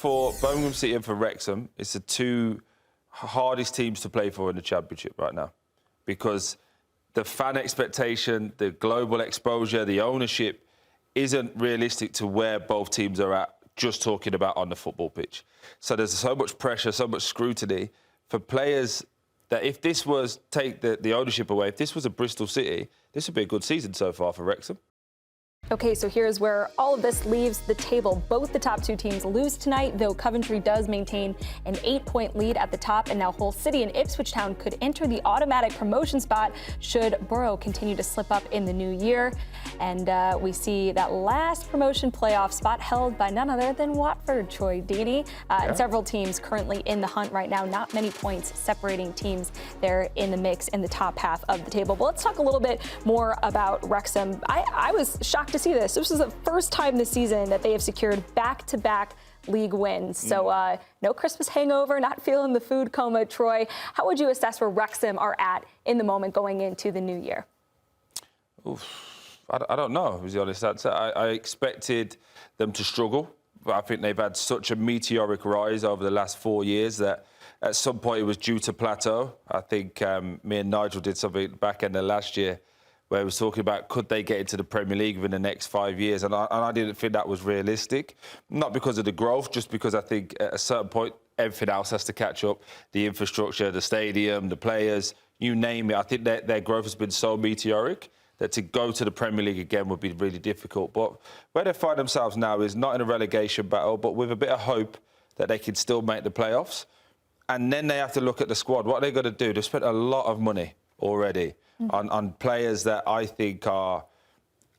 for Birmingham City and for Wrexham, it's the two hardest teams to play for in the Championship right now, because the fan expectation, the global exposure, the ownership isn't realistic to where both teams are at, just talking about on the football pitch. So there's so much pressure, so much scrutiny for players that if this was, take the ownership away, if this was a Bristol City, this would be a good season so far for Wrexham. Okay, so here's where all of this leaves the table. Both the top two teams lose tonight, though Coventry does maintain an 8-point lead at the top, and now Hull City and Ipswich Town could enter the automatic promotion spot should Borough continue to slip up in the new year. And we see that last promotion playoff spot held by none other than Watford, Troy Deeney. And several teams currently in the hunt right now. Not many points separating teams there in the mix in the top half of the table. But let's talk a little bit more about Wrexham. I was shocked to see this. This was the first time this season that they have secured back-to-back league wins. So no Christmas hangover, not feeling the food coma. Troy, how would you assess where Wrexham are at in the moment going into the new year? I don't know, was the honest answer. I expected them to struggle, but I think they've had such a meteoric rise over the last 4 years that at some point it was due to plateau. I think me and Nigel did something back end of last year where he was talking about could they get into the Premier League within the next 5 years, and I didn't think that was realistic. Not because of the growth, just because I think at a certain point everything else has to catch up. The infrastructure, the stadium, the players, you name it. I think their growth has been so meteoric that to go to the Premier League again would be really difficult. But where they find themselves now is not in a relegation battle, but with a bit of hope that they can still make the playoffs. And then they have to look at the squad. What are they going to do? They've spent a lot of money already on players that I think are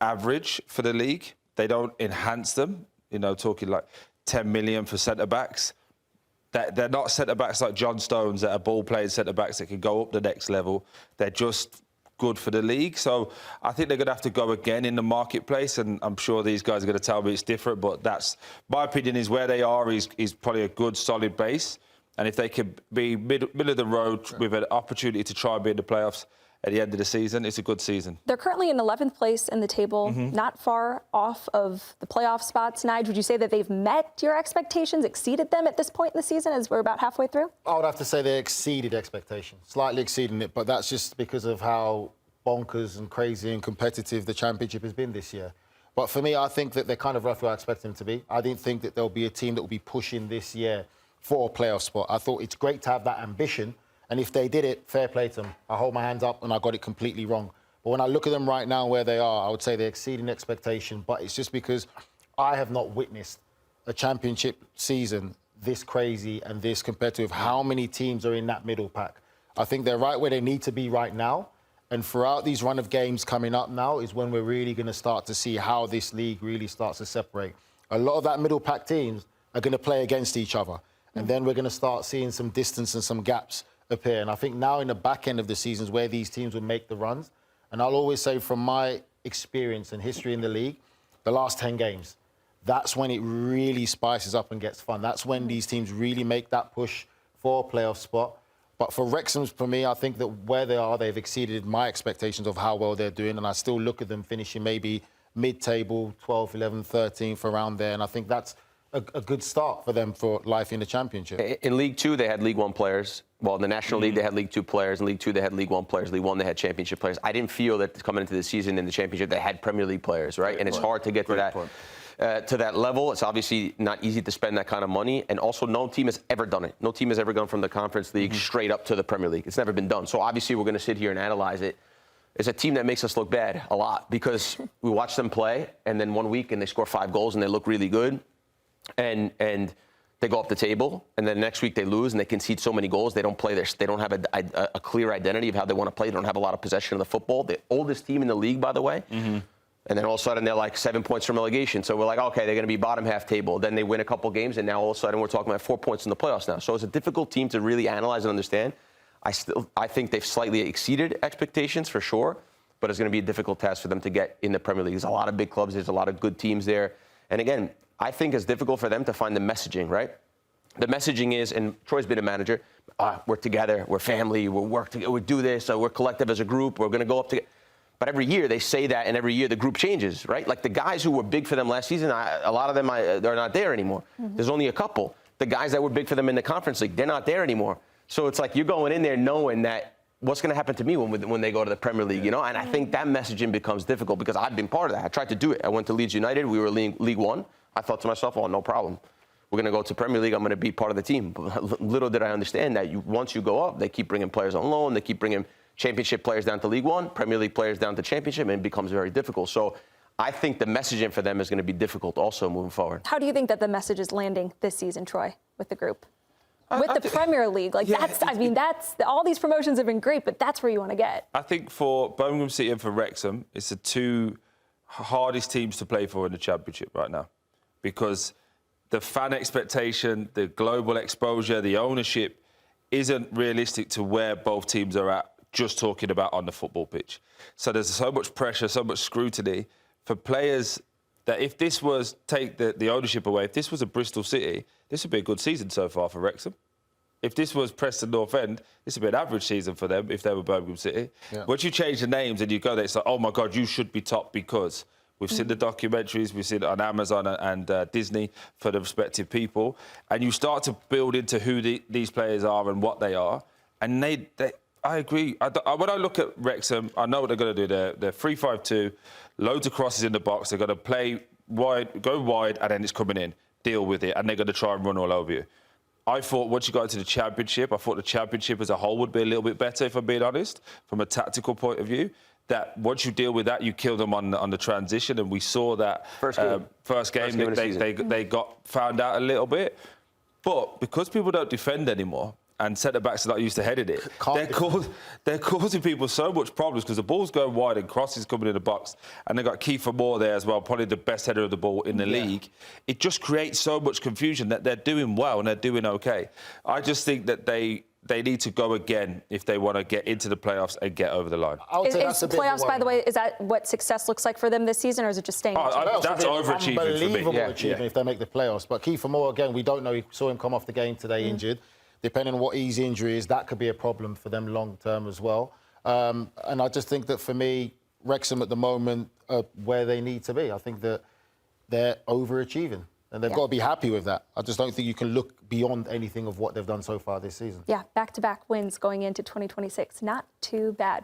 average for the league. They don't enhance them, you know, talking like 10 million for centre-backs. They're not centre-backs like John Stones that are ball-playing centre-backs that can go up the next level. They're just good for the league. So I think they're going to have to go again in the marketplace, and I'm sure these guys are going to tell me it's different, but that's, my opinion is where they are is probably a good, solid base. And if they could be middle of the road with an opportunity to try and be in the playoffs at the end of the season, it's a good season. They're currently in 11th place in the table, not far off of the playoff spots. Nige, would you say that they've met your expectations, exceeded them at this point in the season as we're about halfway through? I would have to say they exceeded expectations, slightly exceeding it, but that's just because of how bonkers and crazy and competitive the Championship has been this year. But for me, I think that they're kind of roughly where I expect them to be. I didn't think that there'll be a team that will be pushing this year for a playoff spot. I thought it's great to have that ambition, and if they did it, fair play to them. I hold my hands up and I got it completely wrong. But when I look at them right now where they are, I would say they're exceeding expectation, but it's just because I have not witnessed a Championship season this crazy and this competitive. How many teams are in that middle pack? I think they're right where they need to be right now, and throughout these run of games coming up now is when we're really going to start to see how this league really starts to separate. A lot of that middle pack teams are going to play against each other, and then we're going to start seeing some distance and some gaps appear. And I think now in the back end of the seasons where these teams will make the runs, and I'll always say from my experience and history in the league, the last 10 games, that's when it really spices up and gets fun. That's when these teams really make that push for a playoff spot. But for Wrexham's, for me, I think that where they are, they've exceeded my expectations of how well they're doing, and I still look at them finishing maybe mid-table, 12th, 11th, 13th, around there, and I think that's a good start for them for life in the Championship. In League Two, they had League One players. Well, in the National League, they had League Two players. In League Two, they had League One players. League One, they had Championship players. I didn't feel that coming into the season in the Championship, they had Premier League players, right? And it's hard to get to that level. It's obviously not easy to spend that kind of money. And also, no team has ever done it. No team has ever gone from the Conference League straight up to the Premier League. It's never been done. So obviously, we're going to sit here and analyze it. It's a team that makes us look bad a lot because we watch them play, and then 1 week, and they score 5 goals, and they look really good. And they go up the table, and then next week they lose and they concede so many goals. They don't play they don't have a clear identity of how they want to play. They don't have a lot of possession of the football. The oldest team in the league, by the way. And then all of a sudden they're like 7 points from relegation. So we're like, okay, they're going to be bottom half table. Then they win a couple games, and now all of a sudden we're talking about 4 points in the playoffs now. So it's a difficult team to really analyze and understand. I think they've slightly exceeded expectations for sure, but it's going to be a difficult task for them to get in the Premier League. There's a lot of big clubs. There's a lot of good teams there. And again, I think it's difficult for them to find the messaging, right? The messaging is, and Troy's been a manager, we're together, we're family, we're work together, we do this, we're collective as a group, we're going to go up together. But every year they say that, and every year the group changes, right? Like the guys who were big for them last season, a lot of them, they're not there anymore. There's only a couple. The guys that were big for them in the Conference League, they're not there anymore. So it's like you're going in there knowing that what's going to happen to me when they go to the Premier League, you know? And I think that messaging becomes difficult because I've been part of that. I tried to do it. I went to Leeds United. We were League One. I thought to myself, oh, no problem. We're going to go to Premier League. I'm going to be part of the team. But little did I understand that once you go up, they keep bringing players on loan. They keep bringing Championship players down to League One, Premier League players down to Championship, and it becomes very difficult. So I think the messaging for them is going to be difficult also moving forward. How do you think that the message is landing this season, Troy, with the group? With the Premier League, like that's all these promotions have been great, but that's where you want to get. I think for Birmingham City and for Wrexham, it's the two hardest teams to play for in the Championship right now, because the fan expectation, the global exposure, the ownership isn't realistic to where both teams are at, just talking about on the football pitch. So there's so much pressure, so much scrutiny for players that if this was, take the ownership away, if this was a Bristol City, this would be a good season so far for Wrexham. If this was Preston North End, this would be an average season for them if they were Birmingham City. Yeah. Once you change the names and you go there, it's like, oh my God, you should be top because we've seen the documentaries, we've seen it on Amazon and Disney for the respective people. And you start to build into who these players are and what they are. And I agree. When I look at Wrexham, I know what they're going to do. They're 3-5-2, loads of crosses in the box. They're going to play wide, go wide, and then it's coming in. Deal with it, and they're going to try and run all over you. I thought once you got into the Championship, I thought the Championship as a whole would be a little bit better, if I'm being honest, from a tactical point of view. That once you deal with that, you kill them on the transition, and we saw that first game they got found out a little bit. But because people don't defend anymore, and centre-backs are not used to heading it, they're causing people so much problems because the ball's going wide and crosses coming in the box, and they've got Kiefer Moore there as well, probably the best header of the ball in the league. It just creates so much confusion that they're doing well and they're doing okay. I just think that they need to go again if they want to get into the playoffs and get over the line. Is playoffs, by the way, is that what success looks like for them this season, or is it just staying? That's overachieving for me. Unbelievable achievement if they make the playoffs. But Kiefer Moore, again, we don't know. We saw him come off the game today injured. Depending on what his injury is, that could be a problem for them long term as well. And I just think that for me, Wrexham at the moment are where they need to be. I think that they're overachieving. And they've got to be happy with that. I just don't think you can look beyond anything of what they've done so far this season. Yeah, back-to-back wins going into 2026. Not too bad.